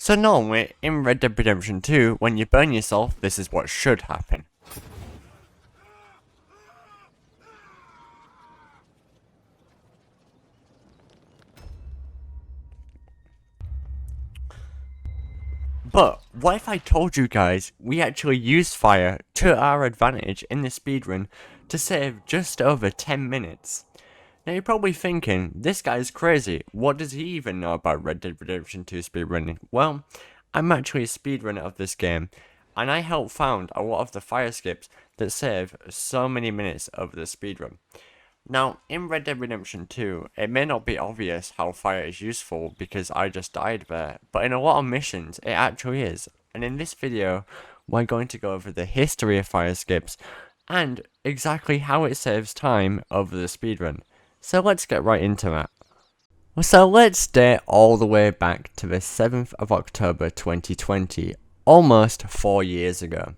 So normally, in Red Dead Redemption 2, when you burn yourself, this is what should happen. But what if I told you guys we actually used fire to our advantage in the speedrun to save just over 10 minutes? Now you're probably thinking, this guy's crazy, what does he even know about Red Dead Redemption 2 speedrunning? Well, I'm actually a speedrunner of this game, and I helped found a lot of the fire skips that save so many minutes of the speedrun. Now, in Red Dead Redemption 2, it may not be obvious how fire is useful because I just died there, but in a lot of missions, it actually is. And in this video, we're going to go over the history of fire skips, and exactly how it saves time over the speedrun. So let's get right into that. So let's date all the way back to the 7th of October 2020, almost 4 years ago.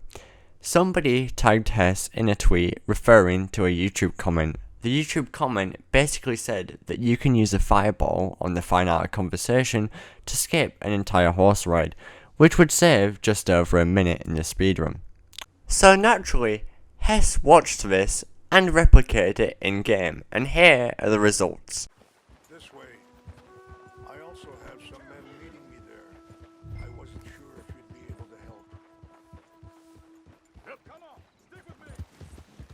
Somebody tagged Hess in a tweet referring to a YouTube comment. The YouTube comment basically said that you can use a fireball on the Fine Art of Conversation to skip an entire horse ride, which would save just over a minute in the speedrun. So naturally, Hess watched this and replicated it in-game, and here are the results. This way. I also have some men meeting me there. I wasn't sure if you'd be able to help. Yep. Come on, stick with me.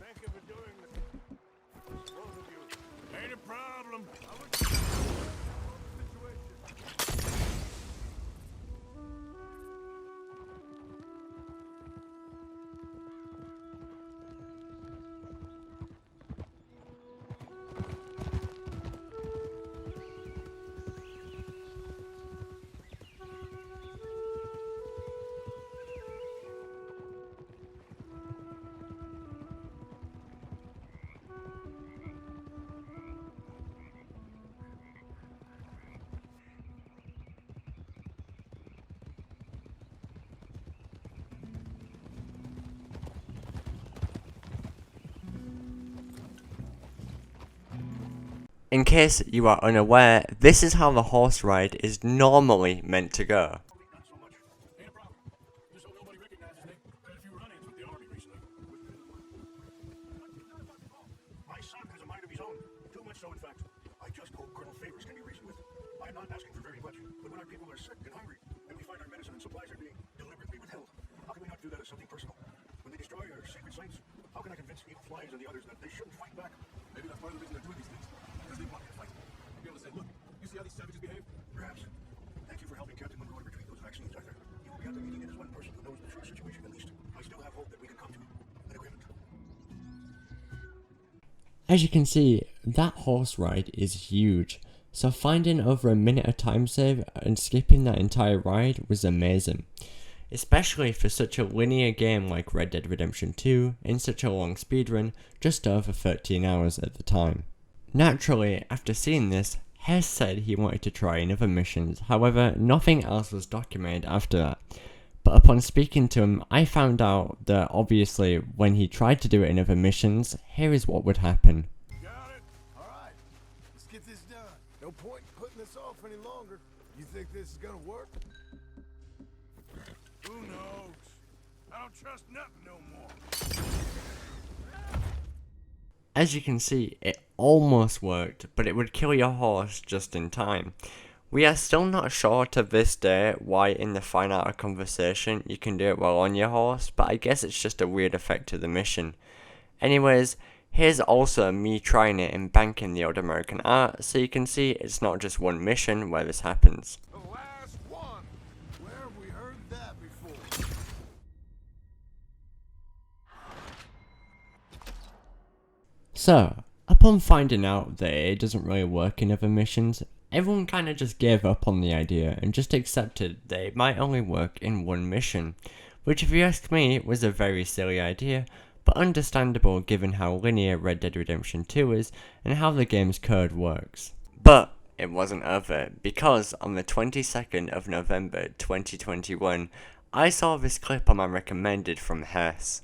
Thank you for doing this. Both of you. Ain't a problem. In case you are unaware, this is how the horse ride is normally meant to go. Not so much. Ain't a problem. Just so nobody recognizes me. Had a few run-ins with the army recently. My son has a mind of his own. Too much so, in fact. I just hope Colonel Favors can be reasoned with. I'm not asking for very much, but when our people are sick and hungry, and we find our medicine and supplies are being deliberately withheld, how can we not view that as something personal? When they destroy our sacred sites, how can I convince evil flies and the others that they shouldn't fight back? Maybe that's part of the reason they're doing these things. Because they want me to fight. Be able to say, look, you see how these savages behave? Perhaps. Thank you for helping Captain Monroe retrieve those vaccines, Arthur. You will be at the meeting as one person who knows the true situation at least. I still have hope that we can come to an agreement. As you can see, that horse ride is huge, so finding over a minute of time save and skipping that entire ride was amazing. Especially for such a linear game like Red Dead Redemption 2 in such a long speedrun, just over 13 hours at the time. Naturally, after seeing this, Hess said he wanted to try in other missions, however nothing else was documented after that. But upon speaking to him, I found out that obviously when he tried to do it in other missions, here is what would happen. Got it. All right. Let's get this done. No point in putting this off any longer. You think this is gonna work? Who knows? I don't trust nothing no more. As you can see, it almost worked, but it would kill your horse just in time. We are still not sure to this day why in the Fine Art of Conversation you can do it while on your horse, but I guess it's just a weird effect to the mission. Anyways, here's also me trying it in Banking the Old American Art, so you can see it's not just one mission where this happens. The last one. Where have we heard that before? So, upon finding out that it doesn't really work in other missions, everyone kinda just gave up on the idea and just accepted that it might only work in one mission, which if you ask me was a very silly idea, but understandable given how linear Red Dead Redemption 2 is and how the game's code works. But it wasn't over, because on the 22nd of November 2021, I saw this clip on my recommended from Hess.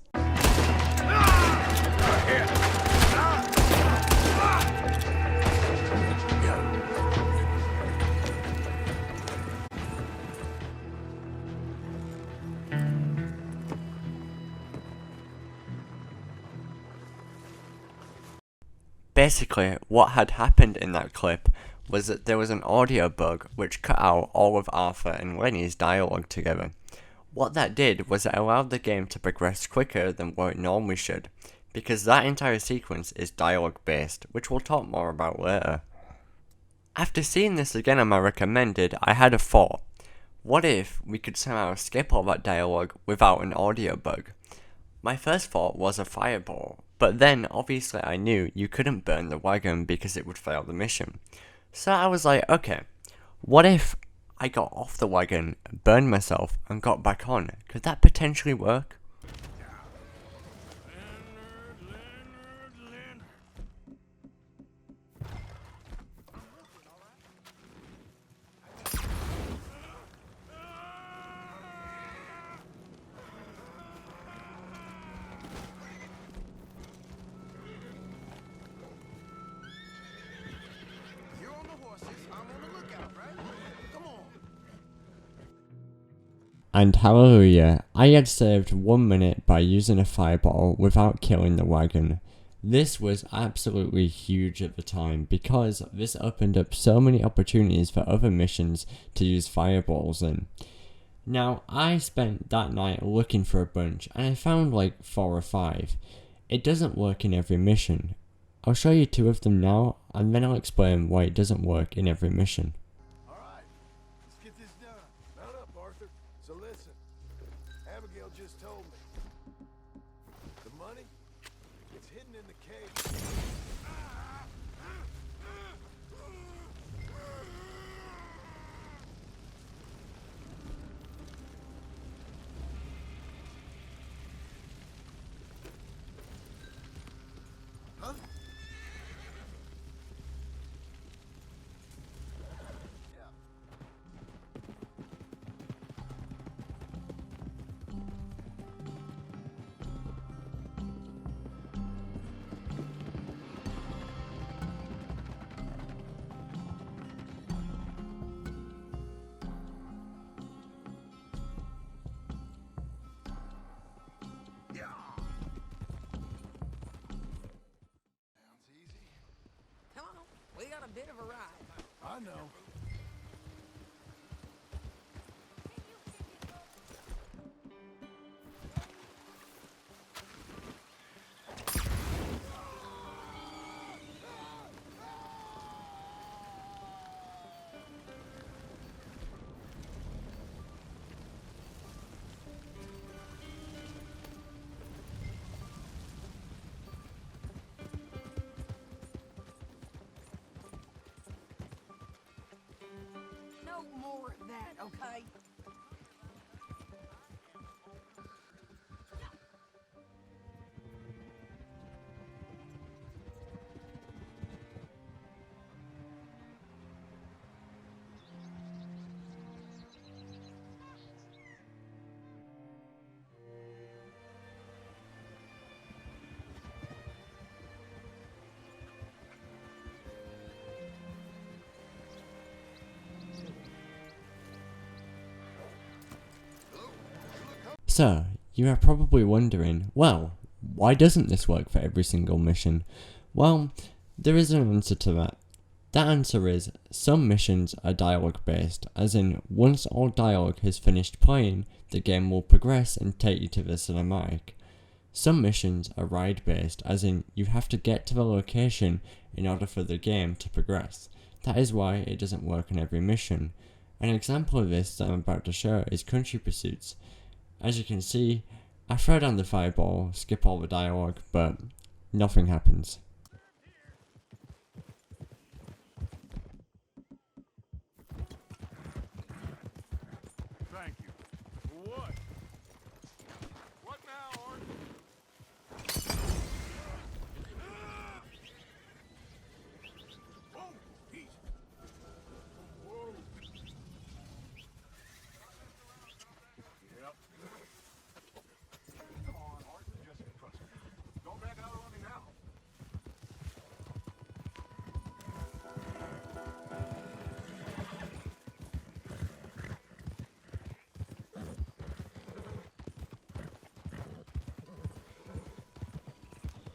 Basically, what had happened in that clip was that there was an audio bug which cut out all of Arthur and Lenny's dialogue together. What that did was it allowed the game to progress quicker than what it normally should, because that entire sequence is dialogue based, which we'll talk more about later. After seeing this again on my recommended, I had a thought. What if we could somehow skip all that dialogue without an audio bug? My first thought was a fireball, but then obviously I knew you couldn't burn the wagon because it would fail the mission. So I was like, okay, what if I got off the wagon, burned myself, and got back on? Could that potentially work? And hallelujah, I had saved 1 minute by using a fireball without killing the wagon. This was absolutely huge at the time because this opened up so many opportunities for other missions to use fireballs in. Now, I spent that night looking for a bunch and I found like 4 or 5. It doesn't work in every mission. I'll show you 2 of them now and then I'll explain why it doesn't work in every mission. Alright, let's get this done. Mount up, Arthur. So listen, Abigail just told me. The money? It's hidden in the cave. Huh? Come on, we got a bit of a ride. I know. No more of that, okay? So, you are probably wondering, well, why doesn't this work for every single mission? Well, there is an answer to that. That answer is, some missions are dialogue based, as in, once all dialogue has finished playing, the game will progress and take you to the cinematic. Some missions are ride based, as in, you have to get to the location in order for the game to progress. That is why it doesn't work in every mission. An example of this that I'm about to show is Country Pursuits. As you can see, I throw down the fireball, skip all the dialogue, but nothing happens. Thank you. For what? What now, Arthur? Whoa, easy. Whoa. Yep. Come on, Arthur, just trust me. Don't back out on me now.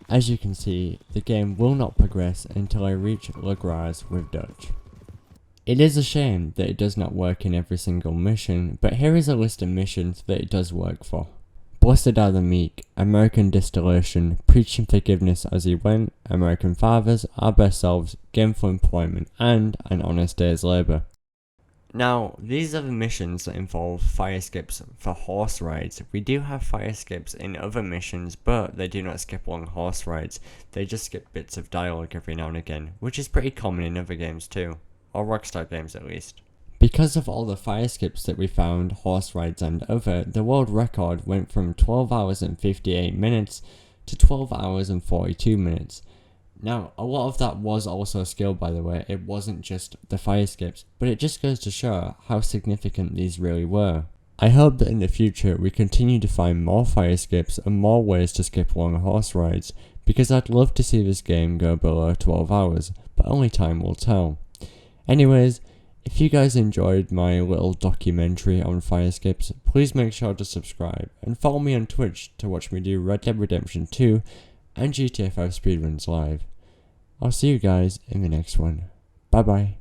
as you can see, the game will not progress until I reach Le Gras with Dutch. It is a shame that it does not work in every single mission, but here is a list of missions that it does work for. Blessed are the meek, American Distillation, Preaching Forgiveness as He Went, American Fathers, Our Best Selves, Gainful Employment, and An Honest Day's Labour. Now, these are the missions that involve fire skips for horse rides. We do have fire skips in other missions, but they do not skip long horse rides. They just skip bits of dialogue every now and again, which is pretty common in other games too, or Rockstar games at least. Because of all the fire skips that we found, horse rides and other, the world record went from 12 hours and 58 minutes to 12 hours and 42 minutes. Now, a lot of that was also skill, by the way. It wasn't just the fire skips, but it just goes to show how significant these really were. I hope that in the future we continue to find more fire skips and more ways to skip long horse rides, because I'd love to see this game go below 12 hours, but only time will tell. Anyways, if you guys enjoyed my little documentary on fire skips, please make sure to subscribe and follow me on Twitch to watch me do Red Dead Redemption 2 and GTA 5 speedruns live. I'll see you guys in the next one. Bye bye.